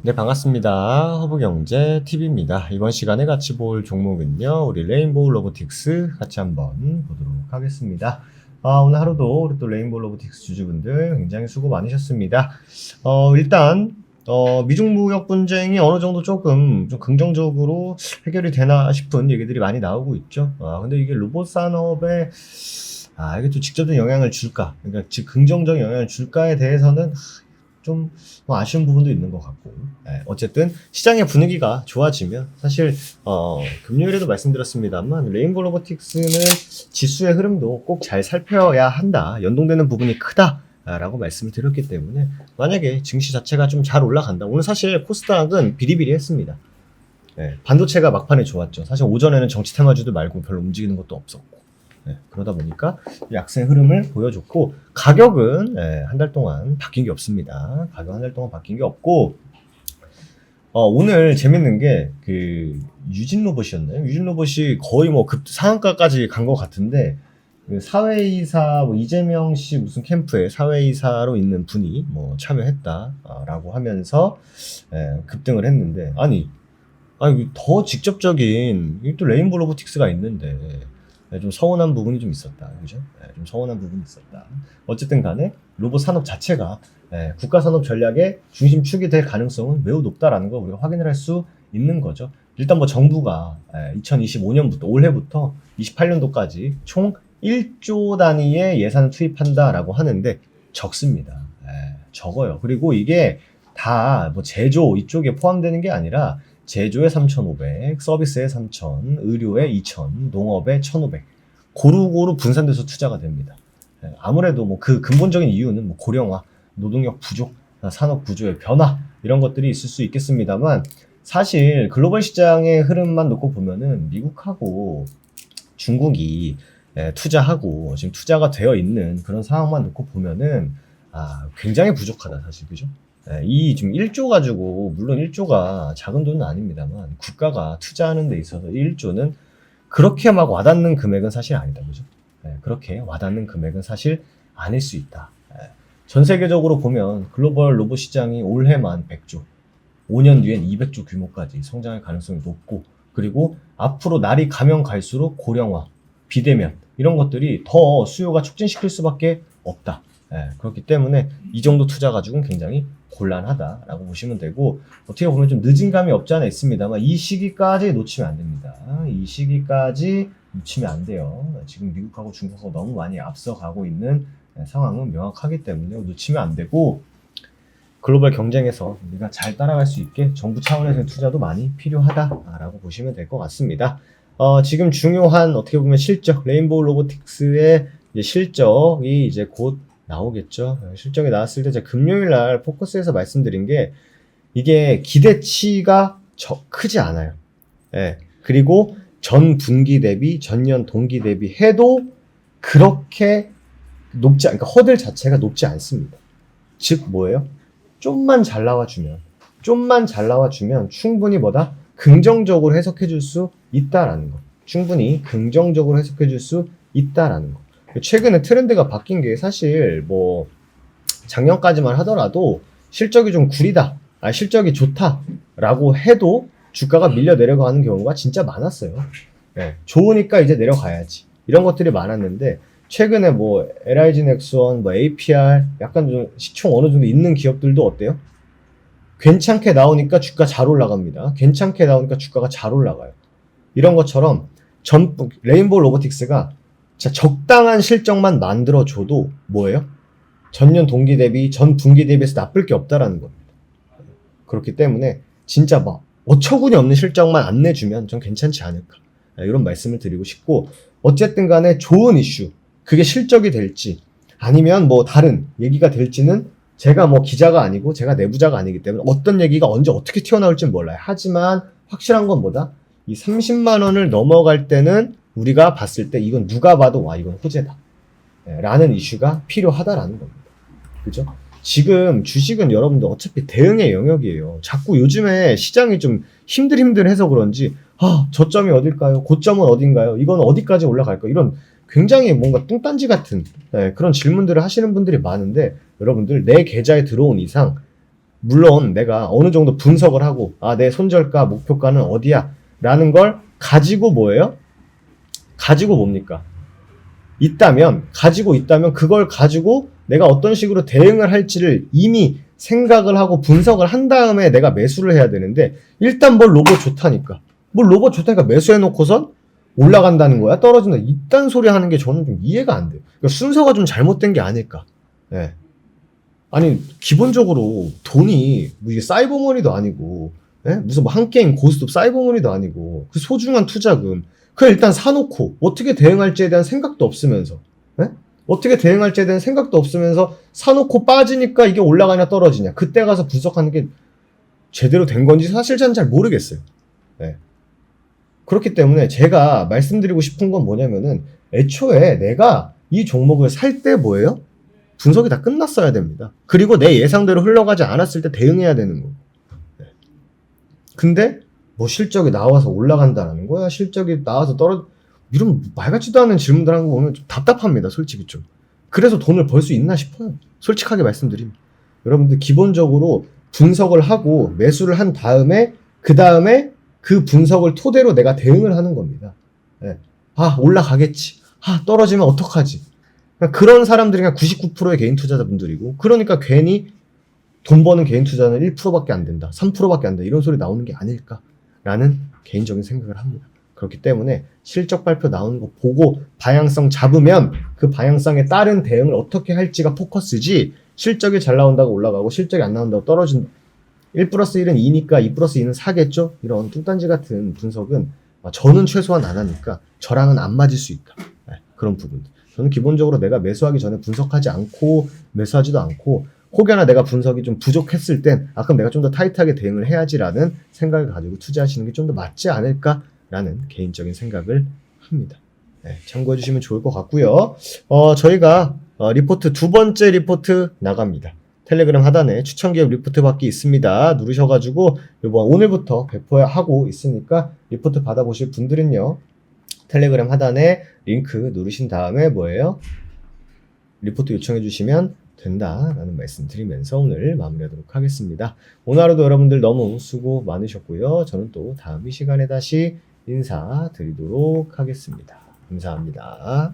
네, 반갑습니다. 허브경제TV입니다. 이번 시간에 같이 볼 종목은요, 우리 레인보우 로보틱스 같이 한번 보도록 하겠습니다. 오늘 하루도 우리 또 레인보우 로보틱스 주주분들 굉장히 수고 많으셨습니다. 일단, 미중 무역 분쟁이 어느 정도 조금 좀 긍정적으로 해결이 되나 싶은 얘기들이 많이 나오고 있죠. 근데 이게 로봇 산업에 이게 또 직접적인 영향을 줄까? 그러니까 즉 긍정적인 영향을 줄까에 대해서는 좀 아쉬운 부분도 있는 것 같고, 어쨌든 시장의 분위기가 좋아지면 사실 금요일에도 말씀드렸습니다만 레인보우 로보틱스는 지수의 흐름도 꼭 잘 살펴야 한다, 연동되는 부분이 크다라고 말씀을 드렸기 때문에 만약에 증시 자체가 좀 잘 올라간다, 오늘 사실 코스닥은 비리비리했습니다. 반도체가 막판에 좋았죠. 사실 오전에는 정치 테마주도 말고 별로 움직이는 것도 없었고, 그러다 보니까 약세 흐름을 보여줬고, 가격은 한 달 동안 바뀐 게 없습니다. 가격 한 달 동안 바뀐 게 없고, 오늘 재밌는 게 그 유진 로봇이었나요? 유진 로봇이 거의 뭐 상한가까지 간 것 같은데, 그 사회이사 이재명 씨 무슨 캠프에 사회이사로 있는 분이 뭐 참여했다라고 하면서 급등을 했는데, 아니 더 직접적인 또 레인보우 로보틱스가 있는데 좀 서운한 부분이 좀 있었다. 그죠? 좀 서운한 부분이 있었다. 어쨌든 간에 로봇 산업 자체가 국가 산업 전략의 중심축이 될 가능성은 매우 높다라는 걸 우리가 확인을 할 수 있는 거죠. 일단 뭐 정부가 2025년부터 올해부터 28년도까지 총 1조 단위의 예산을 투입한다라고 하는데 적습니다. 적어요. 그리고 이게 다 뭐 제조 이쪽에 포함되는 게 아니라 제조에 3,500, 서비스에 3,000, 의료에 2,000, 농업에 1,500 고루고루 분산돼서 투자가 됩니다. 아무래도 뭐 그 근본적인 이유는 뭐 고령화, 노동력 부족, 산업 구조의 변화 이런 것들이 있을 수 있겠습니다만, 사실 글로벌 시장의 흐름만 놓고 보면은 미국하고 중국이 투자하고 지금 투자가 되어 있는 그런 상황만 놓고 보면은 굉장히 부족하다 사실. 그죠? 이 지금 1조 가지고, 물론 1조가 작은 돈은 아닙니다만 국가가 투자하는 데 있어서 1조는 그렇게 막 와닿는 금액은 사실 아니다. 그죠? 그렇게 와닿는 금액은 사실 아닐 수 있다. 전 세계적으로 보면 글로벌 로봇 시장이 올해만 100조, 5년 뒤엔 200조 규모까지 성장할 가능성이 높고, 그리고 앞으로 날이 가면 갈수록 고령화, 비대면 이런 것들이 더 수요가 촉진시킬 수밖에 없다. 그렇기 때문에 이 정도 투자 가지고는 굉장히 곤란하다라고 보시면 되고, 어떻게 보면 좀 늦은 감이 없지 않아 있습니다만 이 시기까지 놓치면 안 됩니다. 이 시기까지 놓치면 안 돼요. 지금 미국하고 중국하고 너무 많이 앞서가고 있는 상황은 명확하기 때문에 놓치면 안 되고, 글로벌 경쟁에서 우리가 잘 따라갈 수 있게 정부 차원에서의 투자도 많이 필요하다라고 보시면 될 것 같습니다. 지금 중요한 어떻게 보면 실적, 레인보우 로보틱스의 실적이 이제 곧 나오겠죠. 실적이 나왔을 때 제가 금요일 날 포커스에서 말씀드린 게, 이게 기대치가 크지 않아요. 그리고 전 분기 대비, 전년 동기 대비 해도 그렇게 그러니까 허들 자체가 높지 않습니다. 즉 뭐예요? 좀만 잘 나와주면 충분히 긍정적으로 해석해 줄 수 있다라는 거. 충분히 긍정적으로 해석해 줄 수 있다라는 거. 최근에 트렌드가 바뀐 게, 사실 뭐 작년까지만 하더라도 실적이 좀 구리다, 실적이 좋다라고 해도 주가가 밀려 내려가는 경우가 진짜 많았어요. 좋으니까 이제 내려가야지, 이런 것들이 많았는데, 최근에 뭐 LIG 넥스원, 뭐 APR 약간 좀 시총 어느 정도 있는 기업들도 어때요? 괜찮게 나오니까 주가 잘 올라갑니다. 괜찮게 나오니까 주가가 잘 올라가요. 이런 것처럼 레인보우 로보틱스가 적당한 실적만 만들어줘도 뭐예요? 전년 동기 대비, 전 분기 대비해서 나쁠 게 없다라는 겁니다. 그렇기 때문에 진짜 막 어처구니 없는 실적만 안 내주면 전 괜찮지 않을까, 이런 말씀을 드리고 싶고, 어쨌든 간에 좋은 이슈, 그게 실적이 될지 아니면 뭐 다른 얘기가 될지는 제가 뭐 기자가 아니고 제가 내부자가 아니기 때문에 어떤 얘기가 언제 어떻게 튀어나올지 몰라요. 하지만 확실한 건 뭐다? 이 30만 원을 넘어갈 때는 우리가 봤을 때 이건 누가 봐도 이건 호재다 라는 이슈가 필요하다라는 겁니다. 그죠? 지금 주식은 여러분들 어차피 대응의 영역이에요. 자꾸 요즘에 시장이 좀 힘들해서 그런지 저점이 어딜까요? 고점은 어딘가요? 이건 어디까지 올라갈까요? 이런 굉장히 뭔가 뚱딴지 같은 그런 질문들을 하시는 분들이 많은데, 여러분들 내 계좌에 들어온 이상 물론 내가 어느 정도 분석을 하고 내 손절가 목표가는 어디야 라는 걸 가지고 뭐예요? 가지고 뭡니까? 가지고 있다면 그걸 가지고 내가 어떤 식으로 대응을 할지를 이미 생각을 하고 분석을 한 다음에 내가 매수를 해야 되는데, 일단 뭘 로봇 좋다니까 매수해놓고선 올라간다는 거야? 떨어진다? 이딴 소리 하는 게 저는 좀 이해가 안 돼요. 그러니까 순서가 좀 잘못된 게 아닐까. 예. 아니, 기본적으로 돈이 뭐 이게 사이버머니도 아니고, 예? 무슨 뭐 한 게임 고스톱 사이버머니도 아니고, 그 소중한 투자금. 그걸 일단 사놓고, 어떻게 대응할지에 대한 생각도 없으면서, 예? 어떻게 대응할지에 대한 생각도 없으면서, 사놓고 빠지니까 이게 올라가냐 떨어지냐. 그때 가서 분석하는 게 제대로 된 건지 사실 저는 잘 모르겠어요. 예. 그렇기 때문에 제가 말씀드리고 싶은 건 뭐냐면은, 애초에 내가 이 종목을 살 때 뭐예요? 분석이 다 끝났어야 됩니다. 그리고 내 예상대로 흘러가지 않았을 때 대응해야 되는 거고. 네. 근데 뭐 실적이 나와서 올라간다는 거야? 실적이 나와서 이런 말 같지도 않은 질문들 하는 거 보면 좀 답답합니다. 솔직히 좀. 그래서 돈을 벌 수 있나 싶어요. 솔직하게 말씀드리면. 여러분들 기본적으로 분석을 하고 매수를 한 다음에 그 다음에 그 분석을 토대로 내가 대응을 하는 겁니다. 네. 올라가겠지. 떨어지면 어떡하지? 그런 사람들이 그냥 99%의 개인 투자자분들이고, 그러니까 괜히 돈 버는 개인 투자는 1%밖에 안 된다, 3%밖에 안 된다, 이런 소리 나오는 게 아닐까라는 개인적인 생각을 합니다. 그렇기 때문에 실적 발표 나오는 거 보고 방향성 잡으면 그 방향성에 따른 대응을 어떻게 할지가 포커스지, 실적이 잘 나온다고 올라가고 실적이 안 나온다고 떨어진다, 1 플러스 1은 2니까 2 플러스 2는 4겠죠? 이런 뚱딴지 같은 분석은 저는 최소한 안 하니까 저랑은 안 맞을 수 있다. 그런 부분들. 저는 기본적으로 내가 매수하기 전에 분석하지 않고 매수하지도 않고, 혹여나 내가 분석이 좀 부족했을 땐 그럼 내가 좀 더 타이트하게 대응을 해야지라는 생각을 가지고 투자하시는 게 좀 더 맞지 않을까라는 개인적인 생각을 합니다. 네, 참고해 주시면 좋을 것 같고요. 저희가 리포트 두 번째 리포트 나갑니다. 텔레그램 하단에 추천기업 리포트 받기 있습니다. 누르셔가지고 오늘부터 배포하고 있으니까 리포트 받아보실 분들은요, 텔레그램 하단에 링크 누르신 다음에 리포트 요청해 주시면 된다라는 말씀 드리면서 오늘 마무리하도록 하겠습니다. 오늘 하루도 여러분들 너무 수고 많으셨고요. 저는 또 다음 이 시간에 다시 인사드리도록 하겠습니다. 감사합니다.